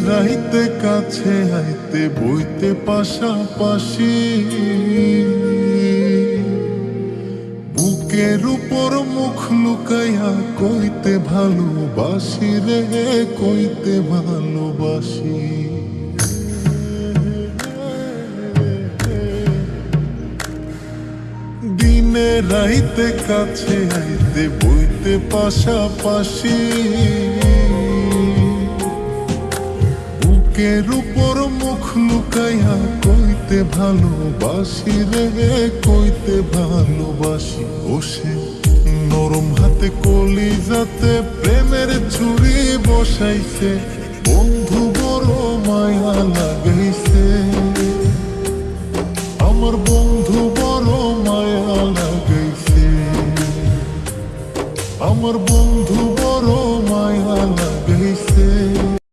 রাইতে কাছে আইতে বইতে পাশাপাশি, বুকের উপর মুখ লুকাইয়া কইতে ভালোবাসি রে, কইতে ভালোবাসি। দিনে রাইতে কাছে আইতে বইতে পাশাপাশি, বুকের উপর মুখ লুকাইয়া কইতে ভালোবাসি রে, কইতে ভালোবাসি। ওসে নরম হাতে কলিজাতে প্রেমের ছুরি বসাইছে, বন্ধু বড় মায়া লাগে